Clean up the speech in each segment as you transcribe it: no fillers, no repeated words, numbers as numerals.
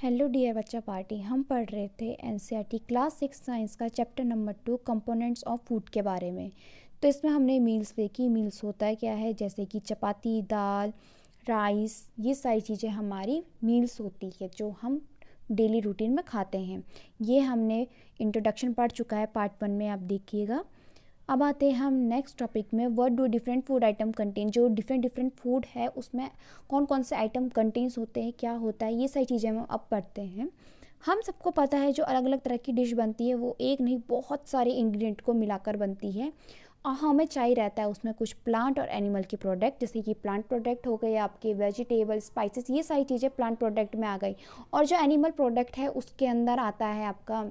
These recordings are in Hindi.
हेलो डियर बच्चा पार्टी। हम पढ़ रहे थे एनसीईआरटी क्लास 6 साइंस का chapter number 2 components of food के बारे में। तो इसमें हमने मील्स देखी। मील्स होता है क्या है, जैसे कि चपाती, दाल, राइस, ये सारी चीज़ें हमारी मील्स होती है जो हम डेली रूटीन में खाते हैं। ये हमने इंट्रोडक्शन पढ़ चुका है, पार्ट 1 में, आप देखिएगा। अब आते हैं हम नेक्स्ट टॉपिक में, what do different food atom contain. जो डिफरेंट फूड है उसमें कौन कौन से आइटम कंटेन्स होते हैं, क्या होता है, ये सारी चीज़ें हम अब पढ़ते हैं। हम सबको पता है जो अलग अलग तरह की डिश बनती है वो एक नहीं बहुत सारे इंग्रेडिएंट को मिलाकर बनती है, और हमें चाहिए रहता है उसमें कुछ प्लांट और एनिमल के प्रोडक्ट। जैसे कि प्लांट प्रोडक्ट हो गए आपके वेजिटेबल, स्पाइसेस, ये सारी चीज़ें प्लांट प्रोडक्ट में आ गई। और जो एनिमल प्रोडक्ट है उसके अंदर आता है आपका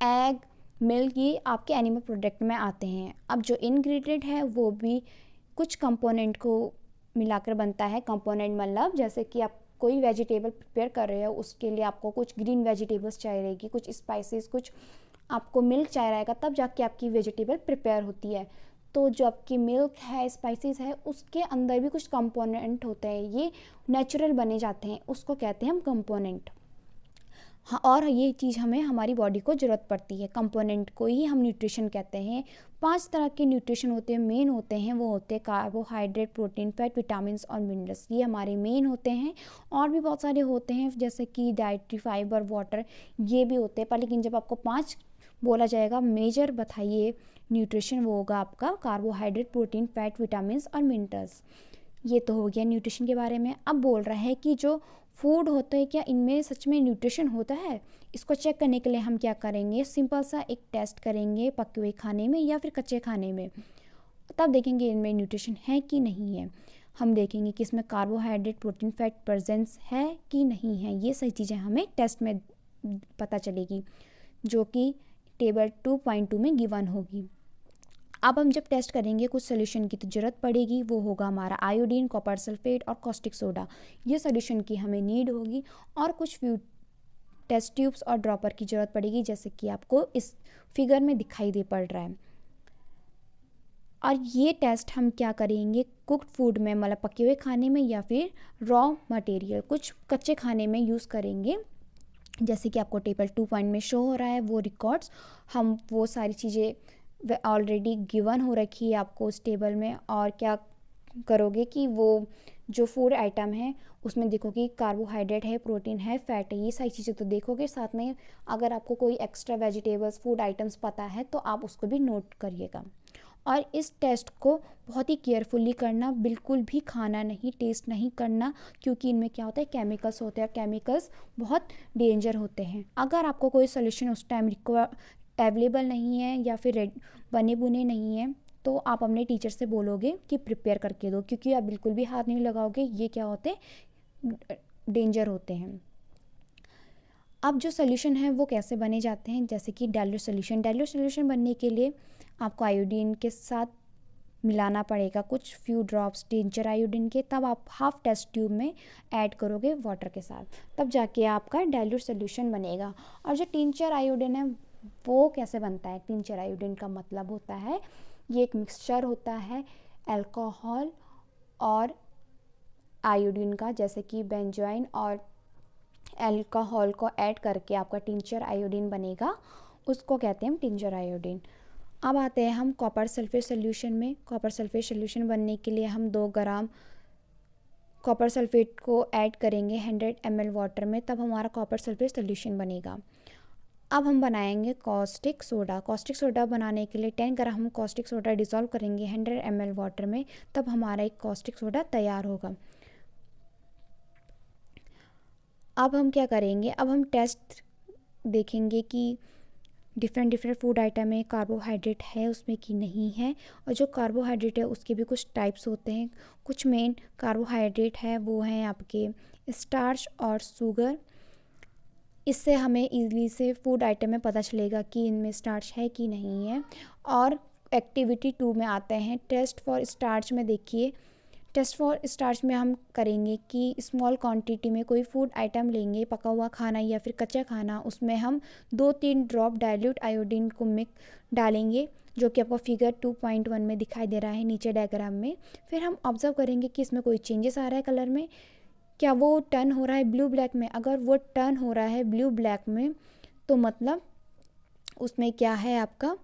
एग, मिल्क, ये आपके एनिमल प्रोडक्ट में आते हैं। अब जो इंग्रेडिएंट है वो भी कुछ कंपोनेंट को मिलाकर बनता है। कंपोनेंट मतलब जैसे कि आप कोई वेजिटेबल प्रिपेयर कर रहे हो, उसके लिए आपको कुछ ग्रीन वेजिटेबल्स चाहिए रहेगी, कुछ स्पाइसेस, कुछ आपको मिल्क चाहिए रहेगा, तब जाके आपकी वेजिटेबल प्रिपेयर होती है। तो जो आपकी मिल्क है, स्पाइसेस है, उसके अंदर भी कुछ कंपोनेंट होते हैं, ये नेचुरल बने जाते हैं, उसको कहते हैं हम कंपोनेंट। हाँ, और ये चीज़ हमें हमारी बॉडी को ज़रूरत पड़ती है, कंपोनेंट को ही हम न्यूट्रिशन कहते हैं। 5 तरह के न्यूट्रिशन होते हैं, मेन होते हैं, वो होते हैं कार्बोहाइड्रेट, प्रोटीन, फैट, विटामिन्स और मिनरल्स। ये हमारे मेन होते हैं। और भी बहुत सारे होते हैं जैसे कि डाइट्री फाइबर, वाटर, ये भी होते हैं। पर लेकिन जब आपको 5 बोला जाएगा मेजर बताइए न्यूट्रिशन, वो होगा आपका कार्बोहाइड्रेट, प्रोटीन, फैट, विटामिन्स और मिनरल्स। ये तो हो गया न्यूट्रिशन के बारे में। अब बोल रहा है कि जो फूड होते हैं क्या इनमें सच में न्यूट्रिशन होता है। इसको चेक करने के लिए हम क्या करेंगे, सिंपल सा एक टेस्ट करेंगे पके हुए खाने में या फिर कच्चे खाने में, तब देखेंगे इनमें न्यूट्रिशन है कि नहीं है। हम देखेंगे कि इसमें कार्बोहाइड्रेट, प्रोटीन, फैट प्रेजेंस है कि नहीं है। ये सही चीज़ें हमें टेस्ट में पता चलेगी, जो कि टेबल 2.2 में गिवन होगी। अब हम जब टेस्ट करेंगे कुछ सोल्यूशन की तो ज़रूरत पड़ेगी, वो होगा हमारा आयोडीन, कॉपर सल्फेट और कॉस्टिक सोडा। ये सोल्यूशन की हमें नीड होगी। और कुछ फ्यू टेस्ट ट्यूब्स और ड्रॉपर की ज़रूरत पड़ेगी, जैसे कि आपको इस फिगर में दिखाई दे पड़ रहा है। और ये टेस्ट हम क्या करेंगे, कुक्ड फूड में, मतलब पके हुए खाने में, या फिर रॉ मटेरियल कुछ कच्चे खाने में यूज़ करेंगे। जैसे कि आपको टेबल 2 में शो हो रहा है वो रिकॉर्ड्स, हम वो सारी चीज़ें ऑलरेडी गिवन हो रखी है आपको उस टेबल में। और क्या करोगे कि वो जो फूड आइटम है उसमें देखोगे कार्बोहाइड्रेट है, प्रोटीन है, फैट है, ये सारी चीज़ें तो देखोगे। साथ में अगर आपको कोई एक्स्ट्रा वेजिटेबल्स, फूड आइटम्स पता है तो आप उसको भी नोट करिएगा। और इस टेस्ट को बहुत ही केयरफुली करना, बिल्कुल भी खाना नहीं, टेस्ट नहीं करना, क्योंकि इनमें क्या होता है, केमिकल्स होते हैं, और केमिकल्स बहुत डेंजर होते हैं। अगर आपको कोई सोल्यूशन उस टाइम अवेलेबल नहीं है या फिर बने बुने नहीं है, तो आप अपने टीचर से बोलोगे कि प्रिपेयर करके दो, क्योंकि आप बिल्कुल भी हाथ नहीं लगाओगे, ये क्या होते हैं, डेंजर होते हैं। अब जो सोल्यूशन है वो कैसे बने जाते हैं, जैसे कि डाइल्यूट सोल्यूशन बनने के लिए आपको आयोडीन के साथ मिलाना पड़ेगा कुछ फ्यू ड्रॉप्स टिंचर आयोडीन के, तब आप हाफ टेस्ट ट्यूब में ऐड करोगे वाटर के साथ, तब जाके आपका डाइल्यूट सोल्यूशन बनेगा। और जो टिंचर आयोडीन है वो कैसे बनता है, टिंचर आयोडीन का मतलब होता है ये एक मिक्सचर होता है अल्कोहल और आयोडीन का, जैसे कि बेंजोइन और अल्कोहल को ऐड करके आपका टिंचर आयोडीन बनेगा, उसको कहते हैं हम टिंचर आयोडीन। अब आते हैं हम कॉपर सल्फेट सोल्यूशन में। कॉपर सल्फेट सोल्यूशन बनने के लिए हम 2 ग्राम कॉपर सल्फेट को ऐड करेंगे 100 ml वाटर में, तब हमारा कॉपर सल्फेट सोल्यूशन बनेगा। अब हम बनाएंगे कॉस्टिक सोडा। कॉस्टिक सोडा बनाने के लिए 10 ग्राम हम कॉस्टिक सोडा डिज़ोल्व करेंगे 100 ml वाटर में, तब हमारा एक कॉस्टिक सोडा तैयार होगा। अब हम क्या करेंगे, अब हम टेस्ट देखेंगे कि डिफरेंट फूड आइटम में कार्बोहाइड्रेट है उसमें कि नहीं है। और जो कार्बोहाइड्रेट है उसके भी कुछ टाइप्स होते हैं। कुछ मेन कार्बोहाइड्रेट है वो हैं आपके स्टार्च और शुगर। इससे हमें इजीली से फूड आइटम में पता चलेगा कि इनमें स्टार्च है कि नहीं है। और एक्टिविटी 2 में आते हैं टेस्ट फॉर स्टार्च में। देखिए टेस्ट फॉर स्टार्च में हम करेंगे कि स्मॉल क्वांटिटी में कोई फूड आइटम लेंगे, पका हुआ खाना या फिर कच्चा खाना, उसमें हम 2-3 ड्रॉप डाइल्यूट आयोडीन को मिक्स डालेंगे, जो कि आपको फिगर 2.1 में दिखाई दे रहा है नीचे डायग्राम में। फिर हम ऑब्जर्व करेंगे कि इसमें कोई चेंजेस आ रहा है कलर में, क्या वो टर्न हो रहा है ब्लू ब्लैक में? अगर वो टर्न हो रहा है ब्लू ब्लैक में तो मतलब उसमें क्या है, आपका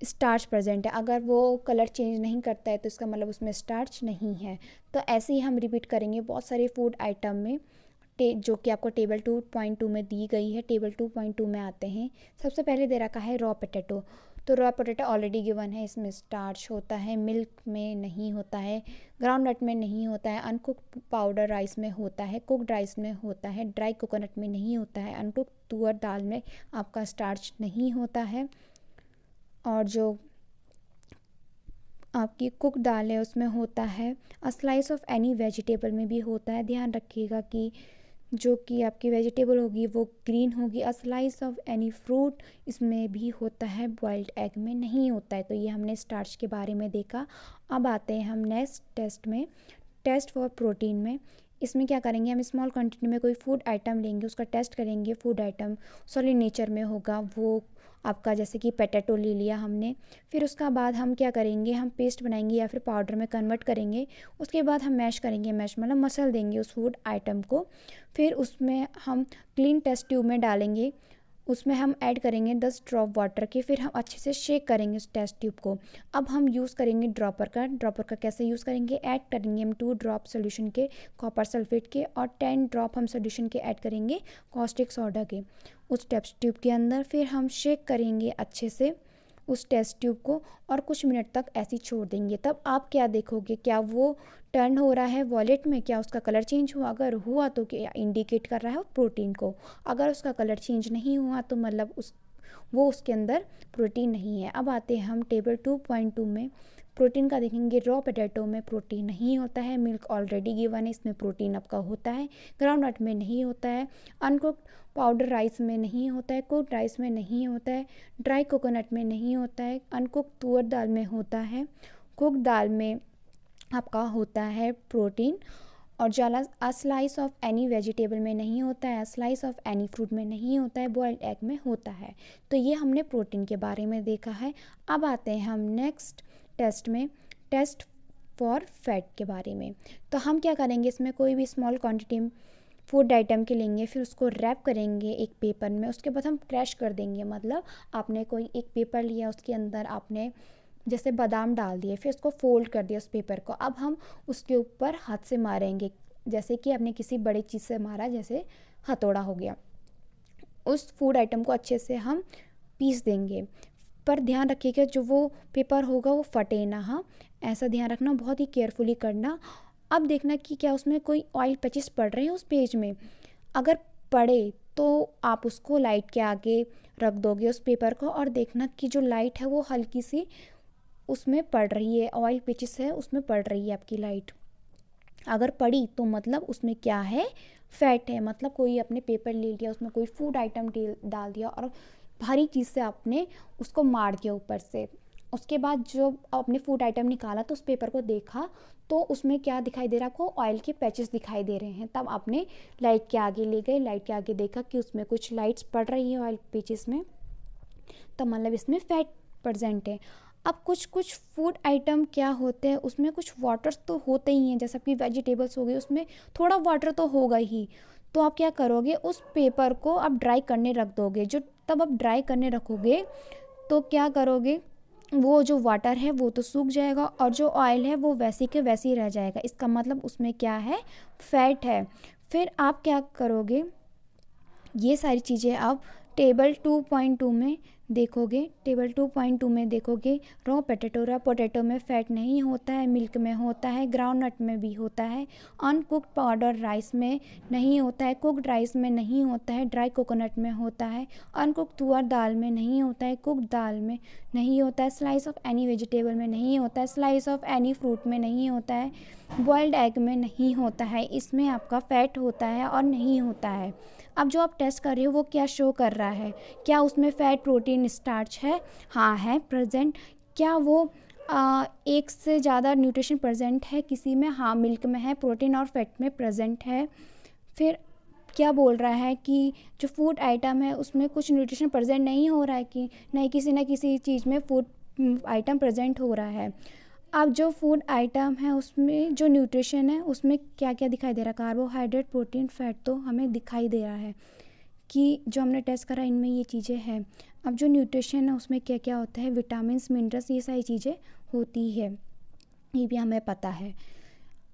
स्टार्च प्रेजेंट है। अगर वो कलर चेंज नहीं करता है तो इसका मतलब उसमें स्टार्च नहीं है। तो ऐसे ही हम रिपीट करेंगे बहुत सारे फूड आइटम में, जो कि आपको टेबल 2.2 में दी गई है। टेबल 2.2 में आते हैं। सबसे पहले दे रखा है रॉ पोटैटो। तो रॉ पोटैटो ऑलरेडी गिवन है, इसमें स्टार्च होता है, मिल्क में नहीं होता है, ग्राउंड नट में नहीं होता है, अनकुक्ड पाउडर राइस में होता है, कुक्ड राइस में होता है, ड्राई कोकोनट में नहीं होता है, अनकुक्ड तुअर दाल में आपका स्टार्च नहीं होता है, और जो आपकी कुक दाल है उसमें होता है। A slice of any vegetable में भी होता है। ध्यान रखिएगा कि जो कि आपकी वेजिटेबल होगी वो ग्रीन होगी। A slice of any fruit इसमें भी होता है, बॉइल्ड एग में नहीं होता है। तो ये हमने स्टार्च के बारे में देखा। अब आते हैं हम नेक्स्ट टेस्ट में, टेस्ट फॉर प्रोटीन में। इसमें क्या करेंगे, हम स्मॉल क्वांटिटी में कोई फूड आइटम लेंगे, उसका टेस्ट करेंगे। फूड आइटम सॉलिड नेचर में होगा, वो आपका जैसे कि पोटैटो ले लिया हमने। फिर उसका बाद हम क्या करेंगे, हम पेस्ट बनाएंगे या फिर पाउडर में कन्वर्ट करेंगे। उसके बाद हम मैश करेंगे, मैश मतलब मसल देंगे उस फूड आइटम को। फिर उसमें हम क्लीन टेस्ट ट्यूब में डालेंगे, उसमें हम ऐड करेंगे 10 ड्रॉप वाटर के। फिर हम अच्छे से शेक करेंगे उस टेस्ट ट्यूब को। अब हम यूज़ करेंगे ड्रॉपर का। ड्रॉपर का कैसे यूज़ करेंगे, ऐड करेंगे हम 2 ड्रॉप सोल्यूशन के कॉपर सल्फेट के, और 10 ड्रॉप हम सोल्यूशन के ऐड करेंगे कॉस्टिक सोडा के उस टेस्ट ट्यूब के अंदर। फिर हम शेक करेंगे अच्छे से उस टेस्ट ट्यूब को और कुछ मिनट तक ऐसे ही छोड़ देंगे। तब आप क्या देखोगे, क्या वो टर्न हो रहा है वॉलेट में, क्या उसका कलर चेंज हुआ? अगर हुआ तो क्या इंडिकेट कर रहा है प्रोटीन को। अगर उसका कलर चेंज नहीं हुआ तो मतलब वो उसके अंदर प्रोटीन नहीं है। अब आते हैं हम टेबल 2.2 में, प्रोटीन का देखेंगे। रॉ पोटैटो में प्रोटीन नहीं होता है, मिल्क ऑलरेडी गिवन है, इसमें प्रोटीन आपका होता है। ग्राउंड नट में नहीं होता है, अनकुक्ड पाउडर राइस में नहीं होता है, कुक्ड राइस में नहीं होता है, ड्राई कोकोनट में नहीं होता है, अनकुक्ड तुअर दाल में होता है, कुक्ड दाल में आपका होता है प्रोटीन, और ज्यादा स्लाइस ऑफ एनी वेजिटेबल में नहीं होता है, स्लाइस ऑफ एनी फ्रूट में नहीं होता है, बॉइल्ड एग में होता है। तो ये हमने प्रोटीन के बारे में देखा है। अब आते हैं हम नेक्स्ट टेस्ट में, टेस्ट फॉर फैट के बारे में। तो हम क्या करेंगे, इसमें कोई भी स्मॉल क्वांटिटी फूड आइटम के लेंगे, फिर उसको रैप करेंगे एक पेपर में। उसके बाद हम क्रैश कर देंगे, मतलब आपने कोई एक पेपर लिया, उसके अंदर आपने जैसे बादाम डाल दिए, फिर उसको फोल्ड कर दिया उस पेपर को। अब हम उसके ऊपर हाथ से मारेंगे, जैसे कि आपने किसी बड़ी चीज़ से मारा, जैसे हथौड़ा हो गया। उस फूड आइटम को अच्छे से हम पीस देंगे, पर ध्यान रखिएगा जो वो पेपर होगा वो फटे ना। हाँ, ऐसा ध्यान रखना, बहुत ही केयरफुली करना। अब देखना कि क्या उसमें कोई ऑयल पैचेस पड़ रहे हैं उस पेज में। अगर पड़े तो आप उसको लाइट के आगे रख दोगे उस पेपर को, और देखना कि जो लाइट है वो हल्की सी उसमें पड़ रही है, ऑयल पैचेस है उसमें पड़ रही है आपकी लाइट। अगर पड़ी तो मतलब उसमें क्या है, फैट है। मतलब कोई आपने पेपर ले लिया, उसमें कोई फूड आइटम डाल दिया और भारी चीज़ से आपने उसको मार दिया ऊपर से। उसके बाद जो आपने फूड आइटम निकाला तो उस पेपर को देखा तो उसमें क्या दिखाई दे रहा, आपको ऑयल के पैचेस दिखाई दे रहे हैं। तब आपने लाइट के आगे ले गए, लाइट के आगे देखा कि उसमें कुछ लाइट्स पड़ रही है ऑयल पैचेस में, तब मतलब इसमें फैट प्रेजेंट है। अब कुछ कुछ फूड आइटम क्या होते हैं, उसमें कुछ वाटर्स तो होते ही हैं, जैसे कि वेजिटेबल्स हो गई, उसमें थोड़ा वाटर तो होगा ही। तो आप क्या करोगे, उस पेपर को आप ड्राई करने रख दोगे। जो तब आप ड्राई करने रखोगे तो क्या करोगे, वो जो वाटर है वो तो सूख जाएगा और जो ऑयल है वो वैसे के वैसे ही रह जाएगा। इसका मतलब उसमें क्या है, फैट है। फिर आप क्या करोगे, ये सारी चीज़ें आप टेबल 2.2 में देखोगे। टेबल 2.2 में देखोगे रॉ पोटैटो में फ़ैट नहीं होता है, मिल्क में होता है, ग्राउंड नट में भी होता है, अनकुक्ड पाउडर राइस में नहीं होता है, कुक्ड राइस में नहीं होता है, ड्राई कोकोनट में होता है, अनकुक्ड तुअर दाल में नहीं होता है, कुक्ड दाल में नहीं होता है, स्लाइस ऑफ एनी वेजिटेबल में नहीं होता है, स्लाइस ऑफ एनी फ्रूट में नहीं होता है, बॉइल्ड एग में नहीं होता है। इसमें आपका फ़ैट होता है और नहीं होता है। अब जो आप टेस्ट कर रहे हो वो क्या शो कर रहा है, क्या उसमें फ़ैट, प्रोटीन, स्टार्च है? हाँ है प्रेजेंट। क्या वो एक से ज़्यादा न्यूट्रिशन प्रेजेंट है किसी में? हाँ, मिल्क में है, प्रोटीन और फैट में प्रेजेंट है। फिर क्या बोल रहा है कि जो फूड आइटम है उसमें कुछ न्यूट्रिशन प्रेजेंट नहीं हो रहा है, कि नहीं, किसी न किसी चीज़ में फूड आइटम प्रेजेंट हो रहा है। अब जो फूड आइटम है उसमें जो न्यूट्रिशन है उसमें क्या क्या दिखाई दे रहा है, कार्बोहाइड्रेट, प्रोटीन, फैट तो हमें दिखाई दे रहा है कि जो हमने टेस्ट करा इनमें ये चीज़ें हैं। अब जो न्यूट्रिशन है उसमें क्या क्या होता है, विटामिन्स, मिनरल्स, ये सारी चीज़ें होती है, ये भी हमें पता है।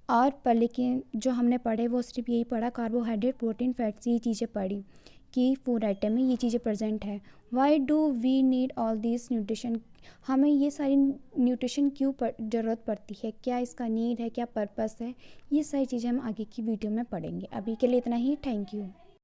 और पर लेकिन जो हमने पढ़े वो सिर्फ यही पढ़ा, कार्बोहाइड्रेट, प्रोटीन, फैट्स, ये चीज़ें पढ़ी कि फूड आइटम में ये चीज़ें प्रेजेंट है। Why do we need all this nutrition, हमें ये सारी न्यूट्रिशन क्यों ज़रूरत पड़ती है, क्या इसका नीड है, क्या पर्पस है, ये सारी चीज़ें हम आगे की वीडियो में पढ़ेंगे। अभी के लिए इतना ही, थैंक यू।